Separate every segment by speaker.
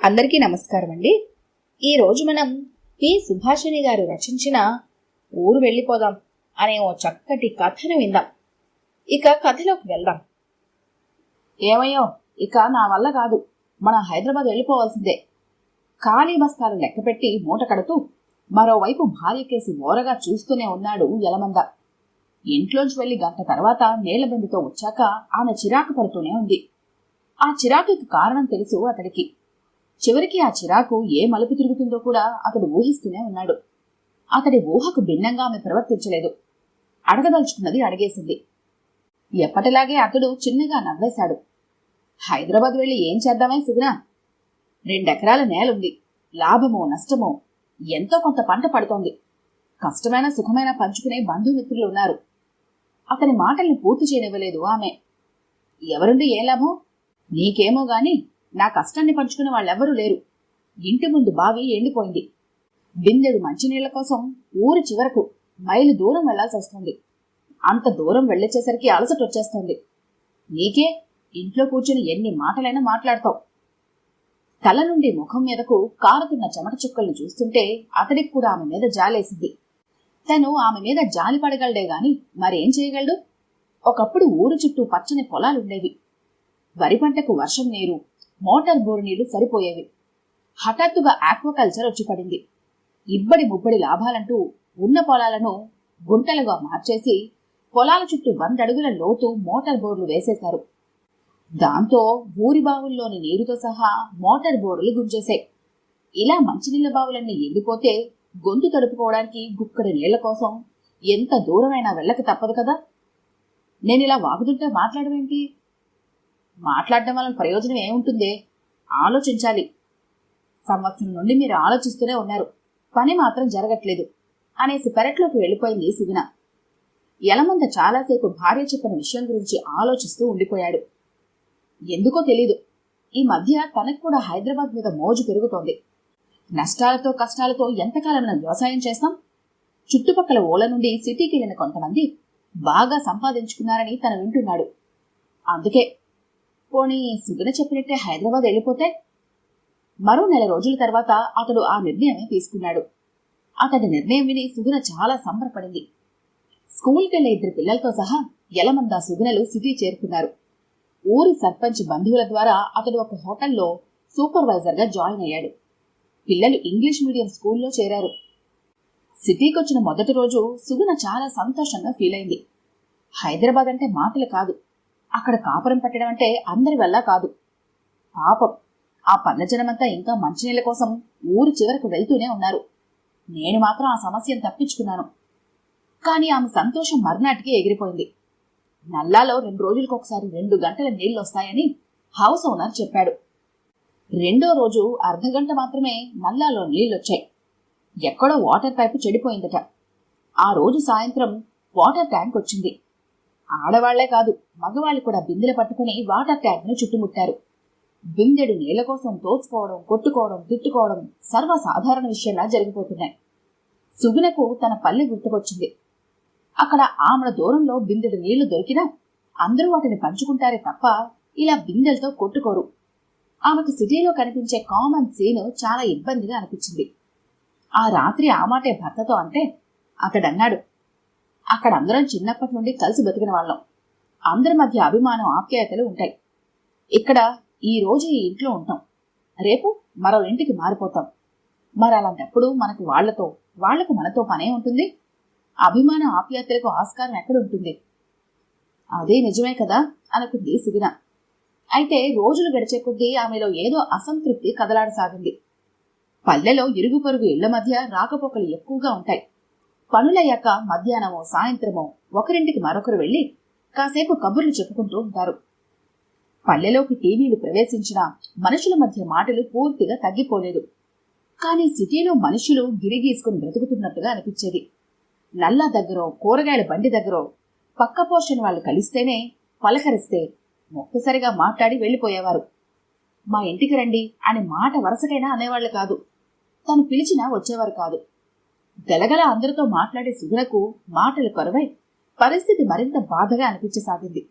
Speaker 1: అందరికీ నమస్కారం అండి. ఈరోజు మనం పి సుభాషిణి గారు రచించిన ఊరు వెళ్ళిపోదాం అనే ఓ చక్కటి కథను విందాం. ఇక కథలోకి వెళ్దాం. ఏమయ్యో, ఇక నా వల్ల కాదు, మన హైదరాబాద్ వెళ్ళిపోవాల్సిందే. ఖాళీ బస్తాలు లెక్కపెట్టి మూట కడుతూ మరోవైపు భార్య కేసి ఓరగా చూస్తూనే ఉన్నాడు యలమంద. ఇంట్లోంచి వెళ్లి గంట తర్వాత నీళ్లబిందుతో వచ్చాక ఆమె చిరాకు పడుతూనే ఉంది. ఆ చిరాకుకి కారణం తెలుసు అతడికి. చివరికి ఆ చిరాకు ఏ మలుపు తిరుగుతుందో కూడా అతడు ఊహిస్తూనే ఉన్నాడు. అతడి ఊహకు భిన్నంగా ఆమె ప్రవర్తించలేదు. అడగదలుచుకున్నది అడిగేసింది. ఎప్పటిలాగే అతడు చిన్నగా నవ్వేశాడు. హైదరాబాద్ వెళ్ళి ఏం చేద్దామే సుగుణ? 2 ఎకరాల నేలుంది. లాభమో నష్టమో ఎంతో కొంత పంట పడుతోంది. కష్టమైన సుఖమైన పంచుకునే బంధుమిత్రులు ఉన్నారు. అతని మాటల్ని పూర్తి చేయనివ్వలేదు ఆమె. ఎవరుండి ఏం లాభం? నీకేమో గాని నా కష్టాన్ని పంచుకునే వాళ్ళెవ్వరూ లేరు. ఇంటి ముందు బావి ఎండిపోయింది. బిందెడు మంచినీళ్ల కోసం ఊరి చివరకు మైలు దూరం వెళ్లాల్సి వస్తుంది. అంత దూరం వెళ్ళొచ్చేసరికి అలసట వచ్చేస్తుంది. నీకే ఇంట్లో కూర్చుని ఎన్ని మాటలైనా మాట్లాడతావు. తల నుండి ముఖం మీదకు కారుతున్న చెమట చుక్కల్ని చూస్తుంటే అతడికి కూడా ఆమె మీద జాలేసింది. తను ఆమె మీద జాలి పడగలడే గాని మరేం చేయగలడు? ఒకప్పుడు ఊరు చుట్టూ పచ్చని పొలాలుండేవి. వరి పంటకు వర్షం నీరు, మోటార్ బోరు నీళ్లు సరిపోయేవి. హఠాత్తుగా ఆక్వాకల్చర్ వచ్చి పడింది. ఇబ్బడి ముబ్బడి లాభాలంటూ ఉన్న పొలాలను గుంటలుగా మార్చేసి పొలాల చుట్టూ 100 అడుగుల లోతు మోటార్ బోర్లు వేసేశారు. దాంతో ఊరి బావుల్లోని నీరుతో సహా మోటార్ బోర్లు గుంజేశాయి. ఇలా మంచినీళ్ల బావులన్నీ ఎండిపోతే గొంతు తడుపుకోవడానికి గుక్కడి నీళ్ల కోసం ఎంత దూరమైనా వెళ్ళక తప్పదు కదా. నేనిలా వాగుతుంటే మాట్లాడవేంటి? మాట్లాడడం వల్ల ప్రయోజనం ఏముంటుందే? ఆలోచించాలి. సంవత్సరం నుండి మీరు ఆలోచిస్తూనే ఉన్నారు, పని మాత్రం జరగట్లేదు అనేసి పెరట్లోకి వెళ్ళిపోయింది సుగుణ. యలమంద చాలాసేపు భార్య చెప్పిన విషయం గురించి ఆలోచిస్తూ ఉండిపోయాడు. ఎందుకో తెలీదు, ఈ మధ్య తనకు కూడా హైదరాబాద్ మీద మోజు పెరుగుతోంది. నష్టాలతో కష్టాలతో ఎంతకాలం వ్యవసాయం చేస్తాం? చుట్టుపక్కల ఊళ్ళ నుండి సిటీకి వెళ్ళిన కొంతమంది బాగా సంపాదించుకున్నారని తను వింటున్నాడు. అందుకే పోనీ సుగుణ చెప్పినట్టే హైదరాబాద్ వెళ్ళిపోతే? మరో 4 రోజుల తర్వాత అతడు ఆ నిర్ణయమే తీసుకున్నాడు. అతడి నిర్ణయం విని సుగుణ చాలా సంబరపడింది. స్కూల్కెళ్లే 2 పిల్లలతో సహా యలమంద సుగుణలు సిటీ చేరుకున్నారు. ఊరి సర్పంచ్ బంధువుల ద్వారా అతడు ఒక హోటల్లో సూపర్వైజర్గా జాయిన్ అయ్యాడు. పిల్లలు ఇంగ్లీష్ మీడియం స్కూల్లో చేరారు. సిటీకొచ్చిన మొదటి రోజు సుగుణ చాలా సంతోషంగా ఫీల్ అయింది. హైదరాబాద్ అంటే మాటలు కాదు, అక్కడ కాపురం పెట్టడం అంటే అందరి వల్ల కాదు. పాపం ఆ పల్లెజనమంతా ఇంకా మంచినీళ్ల కోసం ఊరి చివరకు వెళ్తూనే ఉన్నారు. నేను మాత్రం ఆ సమస్యను తప్పించుకున్నాను. కానీ ఆమె సంతోషం మర్నాటికి ఎగిరిపోయింది. నల్లాలో 2 రోజులకొకసారి 2 గంటల నీళ్లు వస్తాయని హౌస్ ఓనర్ చెప్పాడు. 2వ రోజు అర్ధగంట మాత్రమే నల్లాలో నీళ్లొచ్చాయి. ఎక్కడో వాటర్ పైపు చెడిపోయిందట. ఆ రోజు సాయంత్రం వాటర్ ట్యాంక్ వచ్చింది. ఆడవాళ్లే కాదు, మగవాళ్ళు కూడా బిందెలు పట్టుకుని వాటర్ ట్యాంక్ ను చుట్టుముట్టారు. బిందెడు నీళ్ల కోసం తోచుకోవడం, కొట్టుకోవడం, తిట్టుకోవడం సర్వసాధారణ విషయంలా జరిగిపోతున్నాయి. సుగుణకు తన పల్లె గుర్తుకొచ్చింది. అక్కడ ఆమెడ దూరంలో బిందెడు నీళ్లు దొరికినా అందరూ వాటిని పంచుకుంటారే తప్ప ఇలా బిందెలతో కొట్టుకోరు. ఆమెకు సిటీలో కనిపించే కామన్ సీన్ చాలా ఇబ్బందిగా అనిపించింది. ఆ రాత్రి ఆ మాటే భర్తతో అంటే అతడన్నాడు, అక్కడ అందరం చిన్నప్పటి నుండి కలిసి బతికిన వాళ్ళం. అందరి మధ్య అభిమానం ఆప్యాయతలు ఉంటాయి. ఇక్కడ ఈ రోజు ఈ ఇంట్లో ఉంటాం, రేపు మరో ఇంటికి మారిపోతాం. మరి అలాంటప్పుడు మనకు వాళ్లకు మనతో పనే ఉంటుంది? అభిమాన ఆప్యాయతలకు ఆస్కారం ఎక్కడుంటుంది? అదే నిజమే కదా అనుకుంది సుగుణ. అయితే రోజులు గడిచే కొద్దీ ఆమెలో ఏదో అసంతృప్తి కదలాడసాగింది. పల్లెలో ఇరుగు పొరుగు ఇళ్ల మధ్య రాకపోకలు ఎక్కువగా ఉంటాయి. పనులయ్యాక మధ్యాహ్నమో సాయంత్రమో ఒకరింటికి మరొకరు వెళ్లి కాసేపు కబుర్లు చెప్పుకుంటూ ఉంటారు. పల్లెలోకి టీవీలు ప్రవేశించినా మనుషుల మధ్య మాటలు పూర్తిగా తగ్గిపోలేదు. కానీ సిటీలో మనుషులు గిరిగీసుకుని బ్రతుకుతున్నట్టుగా అనిపించేది. నల్లా దగ్గరో కూరగాయల బండి దగ్గరో పక్క పోర్షన్ వాళ్ళు కలిస్తేనే పలకరిస్తే ఒక్కసారిగా మాట్లాడి వెళ్లిపోయేవారు. మా ఇంటికి రండి అని మాట వరసకైనా అనేవాళ్లు కాదు. తను పిలిచినా వచ్చేవారు కాదు. గలగల అందరితో మాట్లాడే సుగుణకు మాటలు కరువై పరిస్థితి మరింత బాధగా అనిపించసాగింది.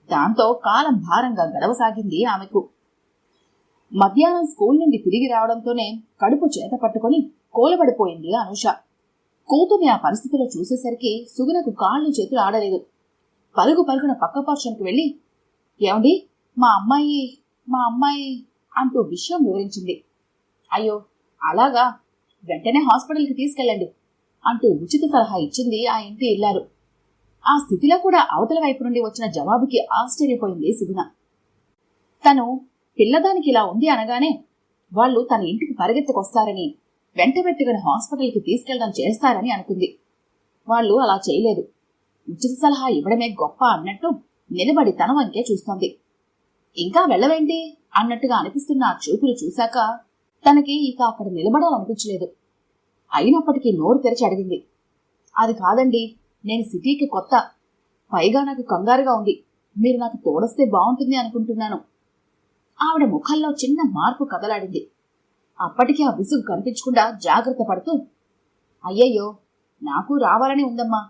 Speaker 1: దాంతో కాలం భారంగా గడవసాగింది ఆమెకు. మధ్యాహ్నం స్కూల్ నుండి తిరిగి రావడంతోనే కడుపు చేత పట్టుకొని కోలబడిపోయింది అనూష. కూతుర్ని ఆ పరిస్థితిలో చూసేసరికి సుగుణకు కాళ్ళు చేతులు ఆడలేదు. పరుగు పరుగున పక్క పోర్షన్కి వెళ్ళి, ఏమండి, మా అమ్మాయి అంటూ విషయం వివరించింది. అయ్యో అలాగా, వెంటనే హాస్పిటల్కి తీసుకెళ్ళండి అంటూ ఉచిత సలహా ఇచ్చింది ఆ ఇంటి ఇల్లాలు. ఆ స్థితిలో కూడా అవతల వైపు నుండి వచ్చిన జవాబుకి ఆశ్చర్యపోయింది సుగుణ. తను పిల్లదానికి ఇలా ఉంది అనగానే వాళ్ళు తన ఇంటికి పరిగెత్తుకొస్తారని, వెంటబెట్టుకుని హాస్పిటల్కి తీసుకెళ్లడం చేస్తారని అనుకుంది. వాళ్ళు అలా చేయలేదు. ఉచిత సలహా ఇవ్వడమే గొప్ప అన్నట్టు నిలబడి తన వంకే చూస్తోంది. ఇంకా వెళ్ళవేంటి అన్నట్టుగా అనిపిస్తున్న ఆ చూపులు చూశాక తనకి ఇక అక్కడ నిలబడాలనిపించలేదు. అయినప్పటికీ నోరు తెరిచి అడిగింది, అది కాదండి, నేను సిటీకి కొత్త, పైగా నాకు కంగారుగా ఉంది, మీరు నాకు తోడొస్తే బాగుంటుంది అనుకుంటున్నాను. ఆవిడ ముఖంలో చిన్న మార్పు కదలాడింది. అప్పటికీ ఆ విసుగు కనిపించకుండా జాగ్రత్త పడుతూ, అయ్యయ్యో, నాకు రావాలని ఉందమ్మా,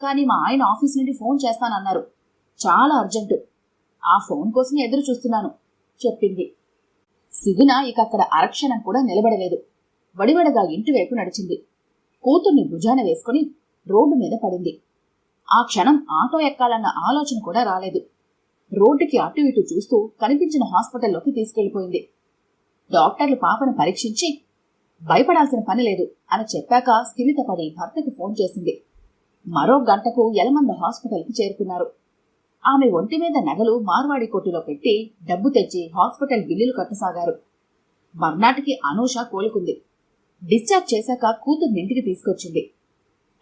Speaker 1: కానీ మా ఆయన ఆఫీస్ నుండి ఫోన్ చేస్తానన్నారు, చాలా అర్జెంటు, ఆ ఫోన్ కోసం ఎదురు చూస్తున్నాను చెప్పింది. సిగున ఇక అక్కడ అరక్షణం కూడా నిలబడలేదు. వడివడగా ఇంటివైపు నడిచింది. కూతుర్ని భుజాన వేసుకుని రోడ్డు మీద పడింది. ఆ క్షణం ఆటో ఎక్కాలన్న ఆలోచన కూడా రాలేదు. రోడ్డుకి అటు ఇటు చూస్తూ కనిపించిన హాస్పిటల్లోకి తీసుకెళ్లిపోయింది. డాక్టర్లు పాపను పరీక్షించి భయపడాల్సిన పని లేదు అని చెప్పాక స్థిమితపడి భర్తకు ఫోన్ చేసింది. మరో గంటకు యలమంద హాస్పిటల్కి చేరుకున్నారు. ఆమె ఒంటి మీద నగలు మార్వాడి కొట్టులో పెట్టి డబ్బు తెచ్చి హాస్పిటల్ బిల్లులు కట్టసాగారు. మర్నాటికి అనూష కోలుకుంది. డిశ్చార్జ్ చేశాక కూతుర్ని ఇంటికి తీసుకొచ్చింది.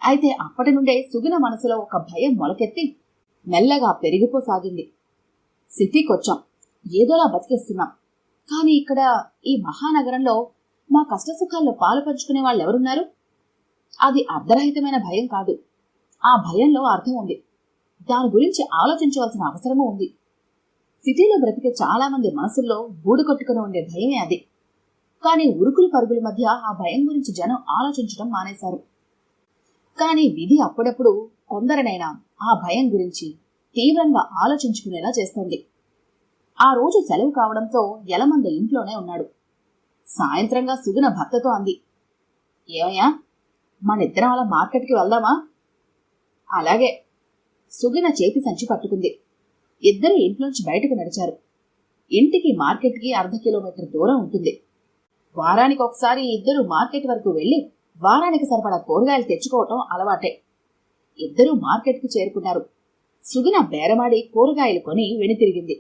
Speaker 1: అయితే అప్పటి నుండే సుగుణ మనసులో ఒక భయం మొలకెత్తి మెల్లగా పెరిగిపోసాగింది. సిటీకొచ్చాం, ఏదోలా బతికేస్తున్నాం, కానీ ఇక్కడ ఈ మహానగరంలో మా కష్టసుఖాల్లో పాలు పంచుకునే వాళ్ళెవరున్నారు? అది అర్ధరహితమైన భయం కాదు. ఆ భయంలో అర్థం ఉంది. దాని గురించి ఆలోచించవలసిన అవసరమూ ఉంది. సిటీలో బ్రతికే చాలా మంది మనసుల్లో గూడు కట్టుకుని ఉండే భయమే అది. కానీ ఉరుకులు పరుగుల మధ్య ఆ భయం గురించి జనం ఆలోచించడం మానేశారు. కానీ విధి అప్పుడప్పుడు కొందరినైనా ఆ భయం గురించి తీవ్రంగా ఆలోచించుకునేలా చేస్తోంది. ఆ రోజు సెలవు కావడంతో యలమంద ఇంట్లోనే ఉన్నాడు. సాయంత్రంగా సుగుణ భర్తతో అంది, ఏమయ్యా, మనిద్దరం అలా మార్కెట్కి వెళ్దామా? అలాగే. సుగుణ చేతి సంచి పట్టుకుంది. ఇద్దరు ఇంట్లోంచి బయటకు నడిచారు. ఇంటికి మార్కెట్కి 1/2 కిలోమీటర్ దూరం ఉంటుంది. వారానికి ఒకసారి ఇద్దరు మార్కెట్ వరకు వెళ్లి వారానికి సరిపడా కూరగాయలు తెచ్చుకోవటం అలవాటే. ఇద్దరూ మార్కెట్కి చేరుకున్నారు. సుగుణ బేరమాడి కూరగాయలు కొని వెనుతిరిగింది.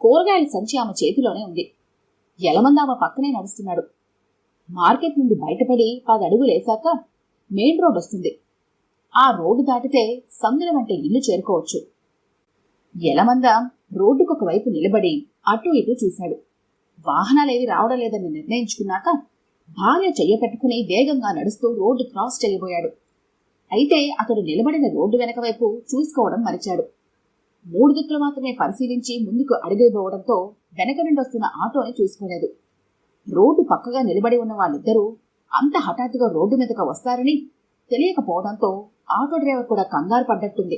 Speaker 1: కూరగాయల సంచి ఆమె చేతిలోనే ఉంది. యలమంద ఆమె పక్కనే నడుస్తున్నాడు. మార్కెట్ నుండి బయటపడి 10 అడుగులేశాక మెయిన్ రోడ్ వస్తుంది. ఆ రోడ్డు దాటితే సందుల వెంట ఇల్లు చేరుకోవచ్చు. యలమంద రోడ్డుకొక వైపు నిలబడి అటు ఇటు చూశాడు. వాహనాలేవి రావడం లేదని నిర్ణయించుకున్నాక భార్య చెయ్యపెట్టుకుని వేగంగా నడుస్తూ రోడ్డు క్రాస్ చేయబోయాడు. అయితే అతడు నిలబడిన రోడ్డు వెనక వైపు చూసుకోవడం మరిచాడు. 3 దిక్కులు మాత్రమే పరిశీలించి ముందుకు అడుగైపోవడంతో వెనక నుండి వస్తున్న ఆటోని చూసుకోలేదు. రోడ్డు పక్కగా నిలబడి ఉన్న వాళ్ళిద్దరూ అంత హఠాత్తుగా రోడ్డు మీదకు వస్తారని తెలియకపోవడంతో ఆటో డ్రైవర్ కూడా కంగారు పడ్డట్టుంది.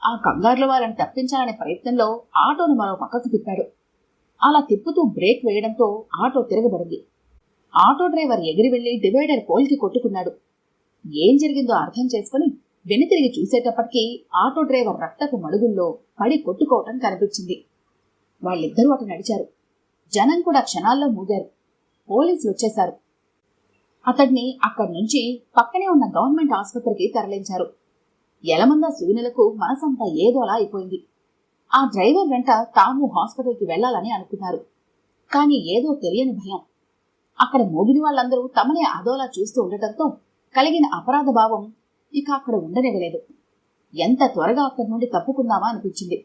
Speaker 1: ఆ కంగారులో వాళ్ళని తప్పించాలనే ప్రయత్నంలో ఆటోను మరో పక్కకు తిప్పాడు. అలా తిప్పుతూ బ్రేక్ వేయడంతో ఆటో తిరగబడింది. ఆటో డ్రైవర్ ఎగిరి వెళ్లి డివైడర్ పోల్కి కొట్టుకున్నాడు. ఏం జరిగిందో అర్థం చేసుకుని వెనుతిరిగి చూసేటప్పటికీ ఆటో డ్రైవర్ రక్తపు మడుగుల్లో పడి కొట్టుకోవటం కనిపించింది. వాళ్ళిద్దరూ అటు నడిచారు. జనం కూడా క్షణాల్లో మూగారు. పోలీసులు వచ్చేశారు. అతడిని అక్కడి నుంచి పక్కనే ఉన్న గవర్నమెంట్ ఆసుపత్రికి తరలించారు. యలమంద సుగుణలకు మనసంతా ఏదోలా అయిపోయింది. ఆ డ్రైవర్ వెంట తాము హాస్పిటల్కి వెళ్లాలని అనుకున్నారు. కానీ ఏదో తెలియని భయం. అక్కడ మోగిన వాళ్ళందరూ తమనే అదోలా చూస్తూ ఉండటంతో కలిగిన అపరాధ భావం ఇక అక్కడ ఉండనివ్వలేదు. ఎంత త్వరగా అక్కడి నుండి తప్పుకుందామా అనిపించింది.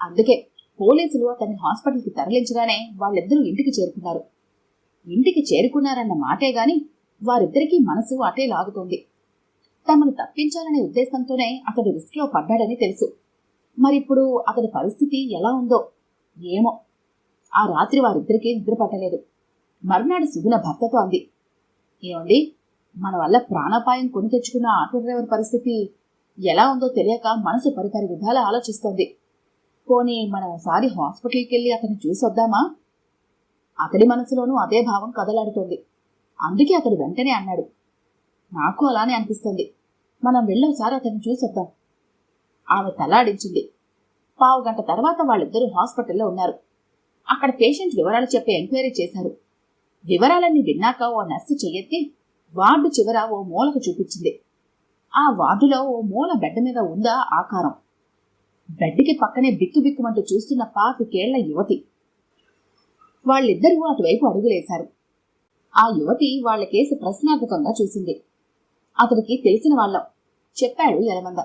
Speaker 1: అందుకే పోలీసులు అతన్ని హాస్పిటల్కి తరలించగానే వాళ్ళిద్దరూ ఇంటికి చేరుకున్నారు. ఇంటికి చేరుకున్నారన్న మాటే గాని వారిద్దరికీ మనసు అటే లాగుతోంది. తమను తప్పించాలనే ఉద్దేశంతోనే అతడు రిస్క్లో పడ్డాడని తెలుసు. మరిప్పుడు అతడి పరిస్థితి ఎలా ఉందో ఏమో. ఆ రాత్రి వారిద్దరికీ నిద్ర పట్టలేదు. మర్నాడు సుగుణ భర్తతో అంది, ఏమండి, మన వల్ల ప్రాణాపాయం కొని తెచ్చుకున్న ఆటో డ్రైవర్ పరిస్థితి ఎలా ఉందో తెలియక మనసు పరిపరి విధాలు ఆలోచిస్తోంది. పోనీ మనం ఒకసారి హాస్పిటల్కి వెళ్ళి అతన్ని చూసొద్దామా? అతడి మనసులోనూ అదే భావం కదలాడుతోంది. అందుకే అతడు వెంటనే అన్నాడు, నాకు అలానే అనిపిస్తుంది. మనం వెళ్ళోసారి అతన్ని చూసొద్దాం. ఆమె తలాడించింది. 15 గంటల తర్వాత వాళ్ళిద్దరూ హాస్పిటల్లో ఉన్నారు. అక్కడ పేషెంట్ వివరాలు చెప్పే ఎంక్వైరీ చేశారు. వివరాలన్నీ విన్నాక ఓ నర్సు చెయ్యెత్తి వార్డు చివర ఓ మూలకు చూపించింది. ఆ వార్డులో ఓ మూల బెడ్ మీద ఉందా ఆకారం. బెడ్కి పక్కనే బిక్కుబిక్కుమంటూ చూస్తున్న 25 ఏళ్ల యువతి. వాళ్ళిద్దరూ అటువైపు అడుగులేశారు. ఆ యువతి వాళ్ల కేసు ప్రశ్నార్థకంగా చూసింది. అతడికి తెలిసిన వాళ్ళం చెప్పాడు యలమంద.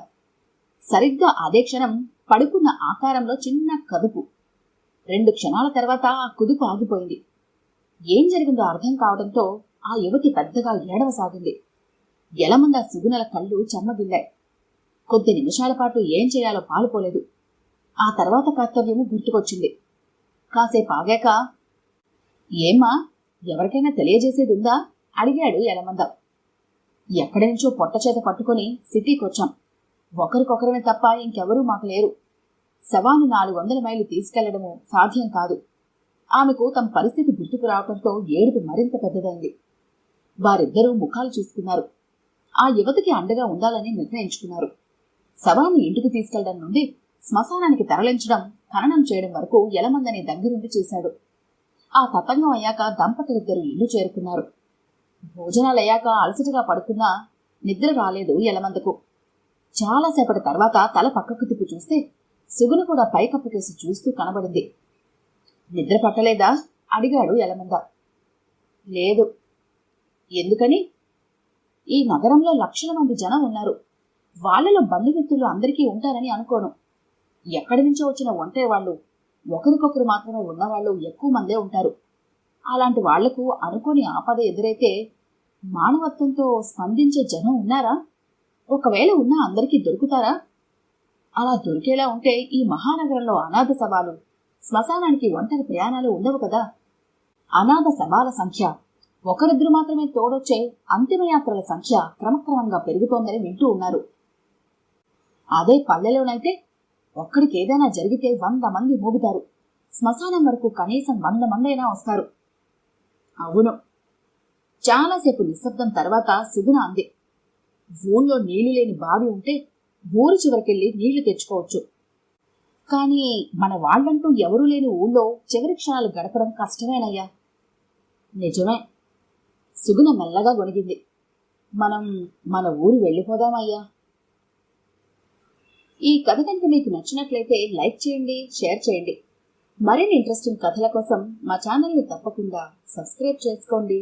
Speaker 1: సరిగ్గా అదే క్షణం పడుకున్న ఆకారంలో చిన్న కదుపు. 2 క్షణాల తర్వాత ఆ కుదుపు ఆగిపోయింది. ఏం జరిగిందో అర్థం కావడంతో ఆ యువతి పెద్దగా ఏడవసాగింది. యలమంద సుగుణల కళ్ళు చెమ్మగిల్లాయి. కొద్ది నిమిషాల పాటు ఏం చేయాలో పాలుపోలేదు. ఆ తర్వాత కర్తవ్యము గుర్తుకొచ్చింది. కాసేపు ఆగాక, ఏమ్మా, ఎవరికైనా తెలియజేసేదుందా అడిగాడు యలమంద. ఎక్కడి నుంచో పొట్టచేత పట్టుకుని సిటీకొచ్చాం. ఒకరికొకరమే తప్ప ఇంకెవరూ మాకు లేరు. శవాన్ని 400 మైళ్ళు తీసుకెళ్లడము సాధ్యం కాదు. ఆమెకు తమ పరిస్థితి గుర్తుకు రావడంతో ఏడుపు మరింత పెద్దదైంది. వారిద్దరూ ముఖాలు చూసుకున్నారు. ఆ యువతికి అండగా ఉండాలని నిర్ణయించుకున్నారు. శవాన్ని ఇంటికి తీసుకెళ్లడం నుండి శ్మశానానికి తరలించడం, ఖననం చేయడం వరకు యలమందని దగ్గరుండి చేశాడు. ఆ తతంగం అయ్యాక దంపతులిద్దరూ ఇల్లు చేరుకున్నారు. భోజనాలయ్యాక అలసటగా పడుకున్నా నిద్ర రాలేదు యలమందకు. చాలాసేపటి తర్వాత తల పక్కకు తిప్పి చూస్తే సుగుణ కూడా పైకప్పుకేసి చూస్తూ కనబడింది. నిద్ర పట్టలేదా అడిగాడు యలమంద. లేదు. ఎందుకని? ఈ నగరంలో లక్షల మంది జనం ఉన్నారు. వాళ్లలో బంధుమిత్రులు అందరికీ ఉంటారని అనుకోను. ఎక్కడి నుంచో వచ్చిన ఒంటరి వాళ్ళు, ఒకరికొకరు మాత్రమే ఉన్నవాళ్లు ఎక్కువ మందే ఉంటారు. అలాంటి వాళ్లకు అనుకోని ఆపద ఎదురైతే మానవత్వంతో స్పందించే జనం ఉన్నారా? ఒకవేళ ఉన్నా అందరికీ దొరుకుతారా? అలా దొరికేలా ఉంటే ఈ మహానగరంలో అనాథ శవాలు, శ్మశానానికి ఒంటరి ప్రయాణాలు ఉండవు కదా. అనాథ శవాల సంఖ్య, ఒకరిద్దరు మాత్రమే తోడొచ్చే అంతిమయాత్రల సంఖ్య క్రమక్రమంగా పెరుగుతోందని వింటూ ఉన్నారు. అదే పల్లెలోనైతే ఒక్కడికి ఏదైనా జరిగితే 100 మంది మూగుతారు. శ్మశానం వరకు కనీసం 100 మందైనా వస్తారు. అవును. చాలాసేపు నిశ్శబ్దం తర్వాత సుగుణ అంది, ఊళ్ళో నీళ్లు లేని బావి ఉంటే ఊరు చివరికెళ్ళి నీళ్లు తెచ్చుకోవచ్చు. కానీ మన వాళ్లంటూ ఎవరూ లేని ఊళ్ళో చివరి క్షణాలు గడపడం కష్టమేనయ్యా. నిజమే. సుగుణ మెల్లగా గొణిగింది. మనం మన ఊరు వెళ్ళిపోదామయ్యా. ఈ కథ కనుక మీకు నచ్చినట్లయితే లైక్ చేయండి, షేర్ చేయండి. మరిన్ని ఇంట్రెస్టింగ్ కథల కోసం మా ఛానల్ని తప్పకుండా సబ్స్క్రైబ్ చేసుకోండి.